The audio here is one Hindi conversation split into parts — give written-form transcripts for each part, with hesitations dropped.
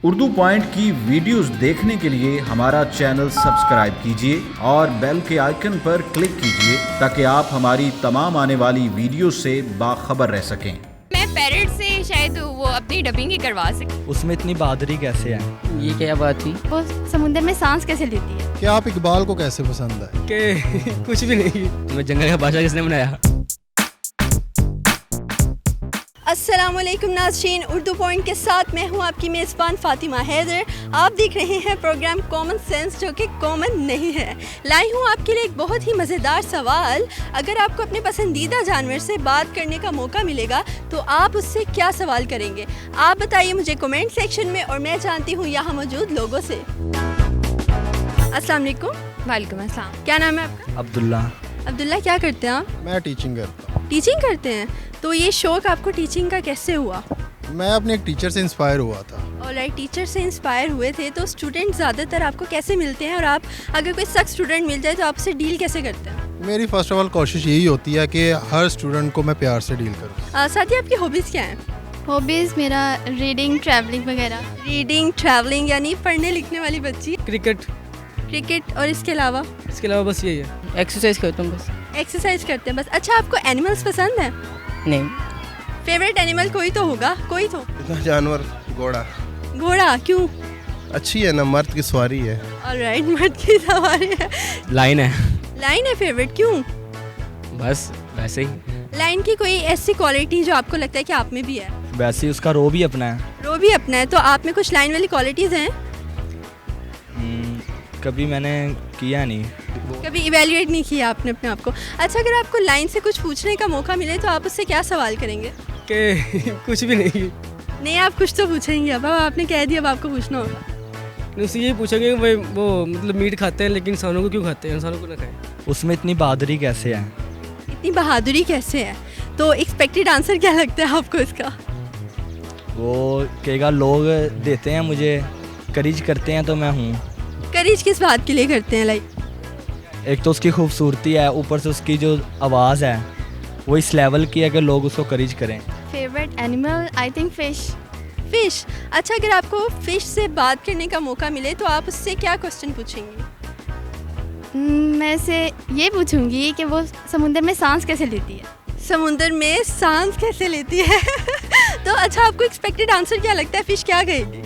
उर्दू पॉइंट की वीडियोस देखने के लिए हमारा चैनल सब्सक्राइब कीजिए और बेल के आइकन पर क्लिक कीजिए ताकि आप हमारी तमाम आने वाली वीडियो से बाखबर रह सकें। मैं पैरट से शायद वो अपनी डबिंग ही करवा सके। उसमें इतनी बहादुरी कैसे है? ये क्या बात थी? वो समुद्र में सांस कैसे लेती है? क्या आप इकबाल को कैसे पसंद है? कि कुछ भी नहीं। तुम्हें जंगल का बादशाह किसने बनाया? अस्सलामुअलैकुम नाज़रीन, उर्दू पॉइंट के साथ मैं हूं आपकी मेज़बान फ़ातिमा हैदर। आप देख रहे हैं प्रोग्राम कॉमन सेंस, जो कि कॉमन नहीं है। लाई हूं आपके लिए एक बहुत ही मज़ेदार सवाल। अगर आपको अपने पसंदीदा जानवर से बात करने का मौका मिलेगा तो आप उससे क्या सवाल करेंगे? आप बताइए मुझे कमेंट सेक्शन में, और मैं जानती हूँ यहाँ मौजूद लोगों से। अस्सलाम वालेकुम। वालेकुम अस्सलाम। क्या नाम है आपका? अब्दुल्ला। अब्दुल्ला, क्या करते हैं आप? मैं टीचिंग करता हूँ। टीचिंग करते हैं। तो ये शौक़ आपको टीचिंग का कैसे हुआ? मैं अपने एक टीचर से इंस्पायर हुआ था। ऑलराइट, टीचर से इंस्पायर हुए थे। तो स्टूडेंट ज़्यादातर आपको कैसे मिलते हैं, और आप अगर कोई सख्त स्टूडेंट मिल जाए तो आप उससे डील कैसे करते हैं? मेरी फर्स्ट ऑफ ऑल कोशिश यही होती है कि हर स्टूडेंट को मैं प्यार से डील करूँ। साथ ही आपकी हॉबीज़ क्या हैं? हॉबीज़ मेरा रीडिंग, ट्रैवलिंग वगैरह। रीडिंग, ट्रैवलिंग, यानी पढ़ने लिखने वाली बच्ची। क्रिकेट। क्रिकेट, और इसके अलावा? इसके अलावा बस यही है। एक्सरसाइज करता हूँ बस। एक्सरसाइज करते हैं बस। अच्छा, आपको एनिमल्स पसंद है? नहीं। फेवरेट एनिमल कोई तो होगा, कोई तो? इतना जानवर, घोड़ा। घोड़ा क्यों? अच्छी है ना, मर्द की सवारी है। ऑलराइट, मर्द की सवारी है। लाइन है। लाइन है फेवरेट, क्यों? बस वैसे ही। लाइन की कोई ऐसी क्वालिटी जो आपको लगता है कि आप में भी है? वैसे ही उसका रो भी अपना है। रो भी अपना है, तो आप में कुछ लाइन वाली क्वालिटीज़ हैं? कभी मैंने किया नहीं। कभी इवेल्युएट नहीं किया आपने अपने आप को। अच्छा, अगर आपको लाइन से कुछ पूछने का मौका मिले तो आप उससे क्या सवाल करेंगे? कि कुछ भी नहीं। नहीं, आप कुछ तो पूछेंगे। अब आपने कह दिया, अब आपको पूछना होगा। उससे यही पूछेंगे भाई, वो मतलब मीट खाते हैं लेकिन इंसानों को क्यों खाते हैं, इंसानों को ना खाएं। उसमें इतनी बहादुरी कैसे है? इतनी बहादुरी कैसे है? तो एक्सपेक्टेड आंसर क्या लगता है आपको इसका? वो कहेगा लोग देते हैं मुझे, करेज करते हैं तो मैं हूँ। करेज किस बात के लिए करते हैं? लाइक एक तो उसकी खूबसूरती है, ऊपर से उसकी जो आवाज़ है वो इस लेवल की है कि लोग उसको करेज करें। Favourite animal I think fish. Fish. अच्छा, अगर आपको फिश से बात करने का मौका मिले तो आप उससे क्या क्वेश्चन पूछेंगी? मैं से ये पूछूंगी कि वो समुद्र में सांस कैसे लेती है? समुद्र में सांस कैसे लेती है? तो अच्छा, आपको एक्सपेक्टेड आंसर क्या लगता है? फिश क्या कहेगी?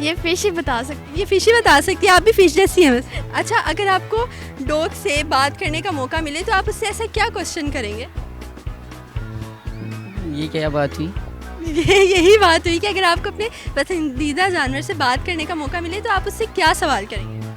ये फिश ही बता सकती ये फिश ही बता सकती है। आप भी फिश जैसी हैं बस। अच्छा, अगर आपको डॉग से बात करने का मौका मिले तो आप उससे ऐसा क्या क्वेश्चन करेंगे? ये क्या बात हुई? यही बात हुई कि अगर आपको अपने पसंदीदा जानवर से बात करने का मौका मिले तो आप उससे क्या सवाल करेंगे?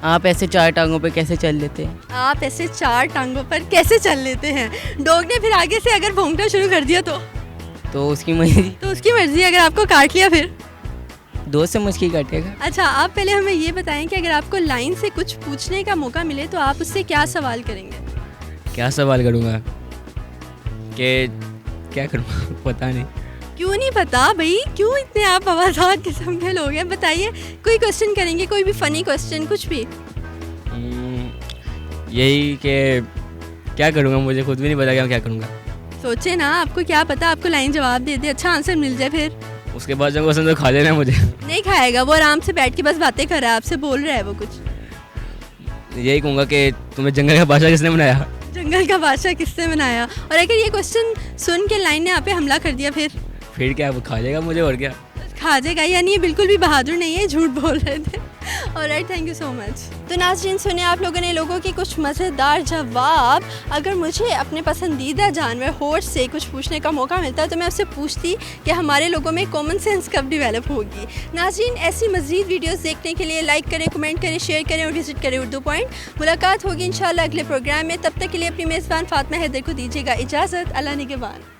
आप ऐसे चार टांगों पे कैसे चल लेते हैं? आप ऐसे चार टांगों पर कैसे चल लेते हैं? डॉग ने फिर आगे से अगर भौंकना शुरू कर दिया तो उसकी मर्जी। तो उसकी मर्जी। अगर आपको काट लिया फिर? दोस्त से मुझकी काटेगा। अच्छा, आप पहले हमें ये बताएं कि अगर आपको लाइन से कुछ पूछने का मौका मिले तो आप उससे क्या सवाल करेंगे? क्या सवाल करूँगा? कि क्या करूँगा पता नहीं। क्यों नहीं पता भाई? क्यों इतने आप आवाज़ात किस्म के लोग हैं? बताइए, कोई क्वेश्चन करेंगे, कोई भी फ़नी क्वेश्चन, कुछ भी। यही कि क्या करूँगा, मुझे खुद भी नहीं पता क्या करूँगा। सोचे ना, आपको क्या पता, आपको लाइन जवाब दे दे, अच्छा आंसर मिल जाए, फिर उसके बाद जो क्वेश्चन तो खा लेना है मुझे। नहीं खाएगा, वो आराम से बैठ के बस बातें कर रहा है, आपसे बोल रहा है वो कुछ। यही कहूँगा कि तुम्हें जंगल का बादशाह किसने बनाया? जंगल का बादशाह किसने बनाया? और अगर ये क्वेश्चन सुन के लाइन ने आप पे हमला कर दिया फिर क्या, वो खा जाएगा मुझे और क्या? खा जाएगा? यानी ये बिल्कुल भी बहादुर नहीं है, झूठ बोल रहे थे। Alright, thank you so much. तो नाज़रीन, सुने आप लोगों ने लोगों के कुछ मज़ेदार जवाब। अगर मुझे अपने पसंदीदा जानवर हॉर्स से कुछ पूछने का मौका मिलता तो मैं उससे पूछती कि हमारे लोगों में कॉमन सेंस कब डेवलप होगी। नाज़रीन, ऐसी मज़ीद वीडियोस देखने के लिए लाइक करें, कमेंट करें, शेयर करें और विजिट करें उर्दू पॉइंट। मुलाकात होगी इंशाल्लाह अगले प्रोग्राम में। तब तक के लिए अपनी मेज़बान फ़ातिमा हैदर को दीजिएगा इजाज़त। अल्लाह निगहबान।